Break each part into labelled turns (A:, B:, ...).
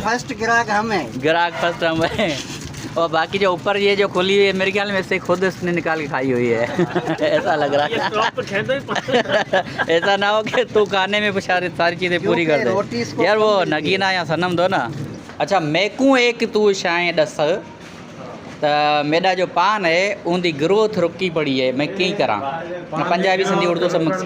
A: First ग्राहक हम है,
B: ग्राहक फर्स्ट हम है। और बाकी जो ऊपर ये जो खुली हुई है मेरे ख्याल में से खुद उसने निकाल के खाई हुई है। ऐसा लग रहा है। ऐसा ना हो कि तू खाने में सारी चीज़ें पूरी कर दे यार। वो नगीना या सनम दो ना। अच्छा मैकू एक तू शायद दस त मेरा जो पान है उनकी ग्रोथ रुकी पड़ी है, मैं की करा। पंजाबी सिंधी उर्दू सब मिक्स।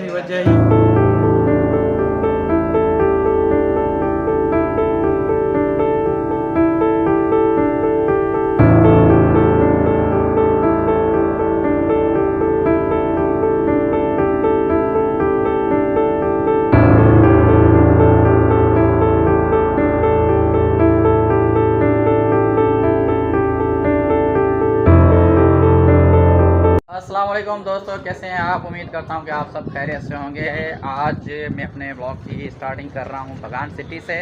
B: अस्सलामुअलैकुम दोस्तों, कैसे हैं आप? उम्मीद करता हूं कि आप सब खैरियत से होंगे। आज मैं अपने ब्लॉग की स्टार्टिंग कर रहा हूं बगान सिटी से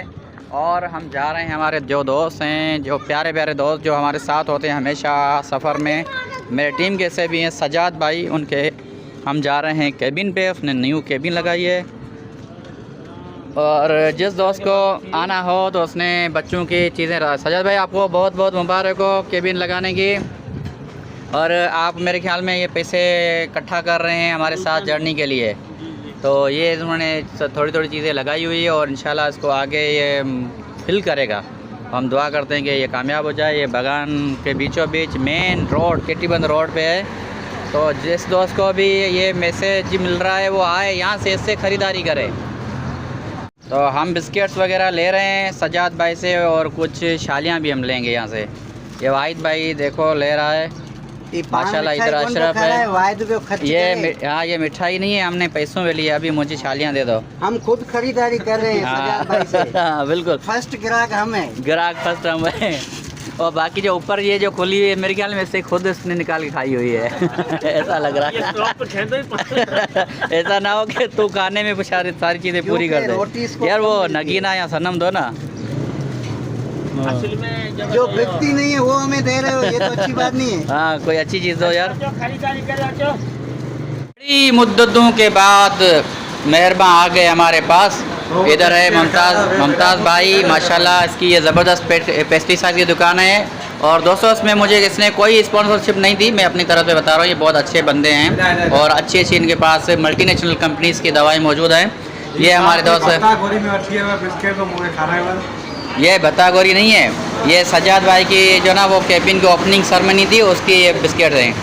B: और हम जा रहे हैं। हमारे जो दोस्त हैं, जो प्यारे प्यारे दोस्त जो हमारे साथ होते हैं हमेशा सफ़र में, मेरे टीम के से भी हैं, सजाद भाई, उनके हम जा रहे हैं केबिन पे। उसने न्यू केबिन लगाई है और जिस दोस्त को आना हो तो उसने बच्चों की चीज़ें। सजाद भाई आपको बहुत बहुत मुबारक हो केबिन लगाने की। और आप मेरे ख्याल में ये पैसे इकट्ठा कर रहे हैं हमारे साथ जर्नी के लिए, तो ये उन्होंने थोड़ी थोड़ी चीज़ें लगाई हुई है और इंशाल्लाह इसको आगे ये फिल करेगा। हम दुआ करते हैं कि ये कामयाब हो जाए। ये बगान के बीचों बीच मेन रोड केटीबंद रोड पे है, तो जिस दोस्त को भी ये मैसेज मिल रहा है वो आए यहाँ से, इससे ख़रीदारी करे। तो हम बिस्किट्स वगैरह ले रहे हैं सजाद भाई से और कुछ शालियाँ भी हम लेंगे यहाँ से। ये वाहिद भाई देखो ले रहा है माशाल्लाह। इधर अशरफ है। ये हाँ ये मिठाई नहीं है, हमने पैसों में लिया। अभी मुझे छालियाँ दे दो।
A: हम खुद खरीदारी कर रहे हैं सजाद भाई से।
B: हाँ बिल्कुल,
A: फर्स्ट ग्राहक हम है,
B: ग्राहक फर्स्ट हम है। और बाकी जो ऊपर ये जो खुली हुई है मेरे ख्याल में से खुद उसने निकाल के खाई हुई है। ऐसा लग रहा है। ऐसा ना हो कि तू खाने में सारी चीज़ें पूरी कर दे यार। वो नगीना या सनम दो ना।
C: असल में
A: जो व्यक्ति नहीं है वो हमें दे रहे हो, ये तो अच्छी बात नहीं है।
B: हाँ कोई अच्छी चीज़ दो यार।
C: खरीदारी कर
B: बड़ी मुद्दतों के बाद मेहरबान आ गए हमारे पास। इधर है मुमताज़ भाई, माशाल्लाह इसकी ये ज़बरदस्त पेस्टिसाइड की दुकान है। और दोस्तों इसमें मुझे इसने कोई स्पॉन्सरशिप नहीं दी, मैं अपनी तरफ से बता रहा हूँ। ये बहुत अच्छे बंदे हैं और अच्छी अच्छी इनके पास मल्टीनेशनल कंपनीज़ की दवाई मौजूद हैं। ये हमारे दोस्त है, ये भत्तागोरी नहीं है, ये सजाद भाई की जो ना वो केबिन की ओपनिंग सेरेमनी थी उसकी ये बिस्किट हैं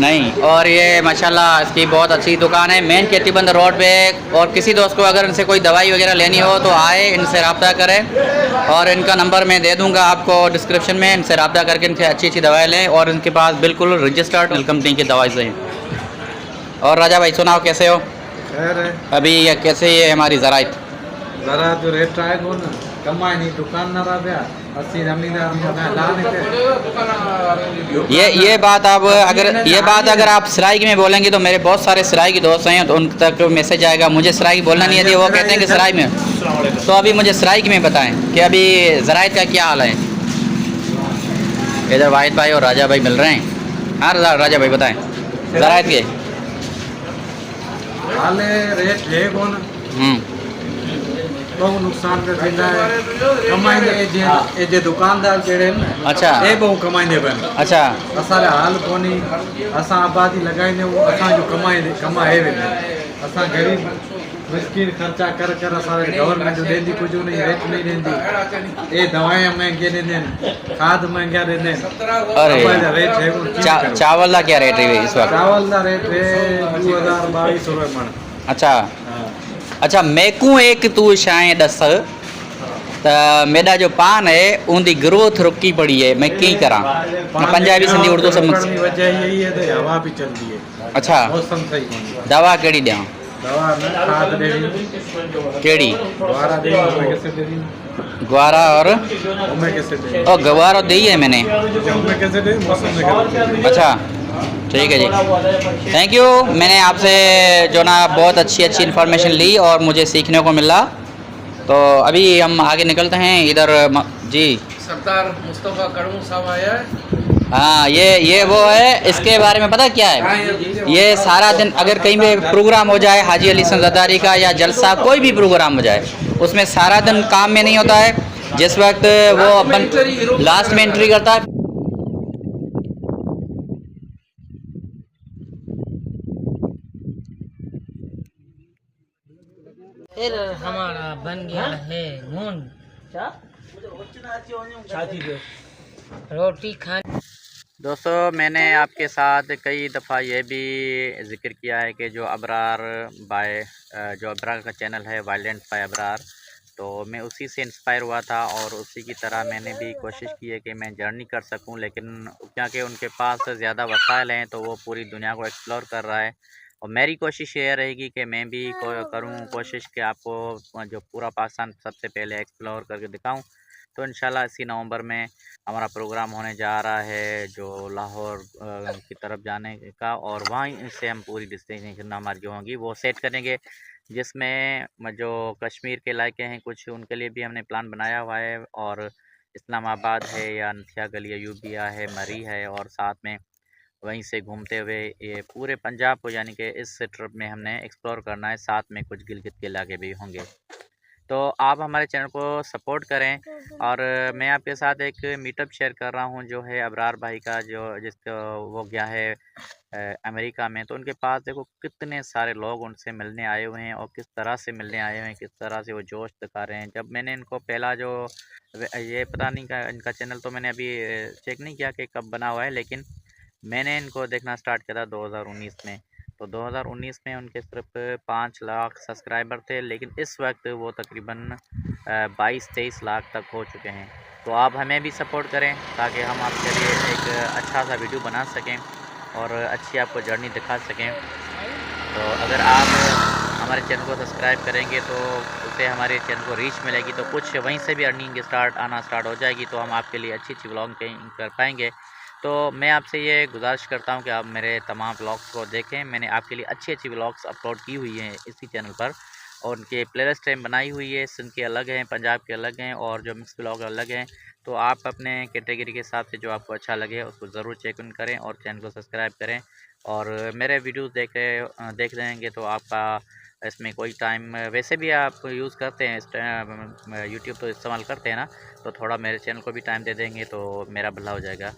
B: नहीं। और ये माशाल्लाह इसकी बहुत अच्छी दुकान है मेन केटीबंद रोड पे। और किसी दोस्त को अगर इनसे कोई दवाई वगैरह लेनी हो तो आए, इनसे रब्ता करें और इनका नंबर मैं दे दूंगा आपको डिस्क्रिप्शन में। इनसे रब्ता करके इनसे अच्छी अच्छी दवाई लें और इनके पास बिल्कुल रजिस्टर्ड कंपनी की दवाई से। और राजा भाई सुनाओ कैसे हो? अभी ये कैसे ये हमारी ज़राइत
D: जरा जो रेट आए को ना कमाई नहीं दुकान ना रहा अस्सी जमीनदार
B: ये बात अगर आप सराय में बोलेंगे तो मेरे बहुत सारे सराय के दोस्त हैं तो उन तक मैसेज आएगा। मुझे सराय बोलना नहीं आती, वो कहते हैं कि सराय में। तो अभी मुझे सराय में बताएं कि अभी ज़राइत का क्या हाल है। इधर वाहिद भाई और राजा भाई मिल रहे हैं। हाँ राजा भाई बताएं ज़राइत के
D: हाल रेट है कौन बहु नुकसान का थींदा है कमाईंदे जे दुकानदार जेड़े न।
B: अच्छा
D: ए बहु कमाईंदे बन।
B: अच्छा
D: असाले हाल कोनी, असा आबादी लगाईंदे असा जो कमाए वेंदे। असा गरीब मिस्किन खर्चा कर कर असाले गवर्नमेंट जो देंदी कुछ नहीं, रेट नहीं देंदी। ए दवाएं महंगे देंदे, खाद महंगा देंदे।
B: अरे
D: रेट है
B: चावल का क्या रेट है इस वक्त?
D: चावल का रेट है 2022 रुपए मन।
B: अच्छा मैकू एक तू शायद दस त मेरा जो पान है उनकी ग्रोथ रुकी पड़ी है, मैं की करा। पंजाबी सिंधी उर्दू सब मिक्स।
D: वजह यही है तो हवा भी चलती है।
B: अच्छा
D: मौसम सही नहीं।
B: दवा केड़ी दिया?
D: दवा में खाद देनी
B: केड़ी?
D: ग्वारा देनी, ओमे कैसे देनी?
B: ग्वारा और
D: ओमे कैसे देनी?
B: ओ ग्वारा दी है मैंने।
D: ओमे कैसे देनी? मौसम में।
B: अच्छा ठीक है जी, थैंक यू। मैंने आपसे जो ना बहुत अच्छी इन्फॉर्मेशन ली और मुझे सीखने को मिला। तो अभी हम आगे निकलते हैं। इधर जी
E: सरदार मुस्तफ़ा कड़मू साहब आया है
B: हाँ ये वो है, इसके बारे में पता क्या है, ये सारा दिन अगर कहीं पे प्रोग्राम हो जाए हाजी अली संजदारी का या जलसा कोई भी प्रोग्राम हो जाए, उसमें सारा दिन काम में नहीं होता है। जिस वक्त वो अपन लास्ट में एंट्री करता है,
C: फिर हमारा बन गया है मून रोटी खाने।
B: दोस्तों मैंने आपके साथ कई दफ़ा ये भी ज़िक्र किया है कि जो अबरार का चैनल है वाइलेंट बाय अबरार, तो मैं उसी से इंस्पायर हुआ था और उसी की तरह मैंने भी कोशिश की है कि मैं जर्नी कर सकूं, लेकिन क्योंकि उनके पास ज़्यादा वसाइल हैं तो वो पूरी दुनिया को एक्सप्लोर कर रहा है। और मेरी कोशिश ये रहेगी कि मैं भी करूं कोशिश कि आपको जो पूरा पाकिस्तान सबसे पहले एक्सप्लोर करके दिखाऊं। तो इंशाल्लाह इसी नवंबर में हमारा प्रोग्राम होने जा रहा है जो लाहौर की तरफ जाने का, और वहीं से हम पूरी डेस्टिनेशन हमारी जो होंगी वो सेट करेंगे, जिसमें जो कश्मीर के इलाके हैं कुछ उनके लिए भी हमने प्लान बनाया हुआ है, और इस्लामाबाद है या नथिया गली यूबिया है, मरी है, और साथ में वहीं से घूमते हुए ये पूरे पंजाब को, यानी कि इस ट्रिप में हमने एक्सप्लोर करना है। साथ में कुछ गिलगित के इलाके भी होंगे। तो आप हमारे चैनल को सपोर्ट करें। और मैं आपके साथ एक मीटअप शेयर कर रहा हूं जो है अबरार भाई का, जो जिसका वो गया है अमेरिका में। तो उनके पास देखो कितने सारे लोग उनसे मिलने आए हुए हैं और किस तरह से मिलने आए हुए हैं, किस तरह से वो जोश दिखा रहे हैं। जब मैंने इनको पहला जो ये पता नहीं का इनका चैनल तो मैंने अभी चेक नहीं किया कि कब बना हुआ है, लेकिन मैंने इनको देखना स्टार्ट किया था 2019 में। तो 2019 में उनके सिर्फ 5 लाख सब्सक्राइबर थे, लेकिन इस वक्त वो तकरीबन 22-23 लाख तक हो चुके हैं। तो आप हमें भी सपोर्ट करें ताकि हम आपके लिए एक अच्छा सा वीडियो बना सकें और अच्छी आपको जर्नी दिखा सकें। तो अगर आप हमारे चैनल को सब्सक्राइब करेंगे तो उससे हमारे चैनल को रीच मिलेगी, तो कुछ वहीं से भी अर्निंग आना स्टार्ट हो जाएगी, तो हम आपके लिए अच्छी अच्छी व्लॉगिंग कर पाएंगे। तो मैं आपसे ये गुजारिश करता हूँ कि आप मेरे तमाम व्लॉग्स को देखें। मैंने आपके लिए अच्छी अच्छी व्लॉग्स अपलोड की हुई हैं इसी चैनल पर, और उनके प्लेलिस्ट बनाई हुई है। सिंध के अलग हैं, पंजाब के अलग हैं, और जो मिक्स व्लॉग अलग हैं। तो आप अपने कैटेगरी के हिसाब से जो आपको अच्छा लगे उसको ज़रूर चेक इन करें और चैनल को सब्सक्राइब करें। और मेरे वीडियोज़ देख रहेंगे तो आपका इसमें कोई टाइम, वैसे भी आप यूज़ करते हैं यूट्यूब तो इस्तेमाल करते हैं ना, तो थोड़ा मेरे चैनल को भी टाइम दे देंगे तो मेरा भला हो जाएगा।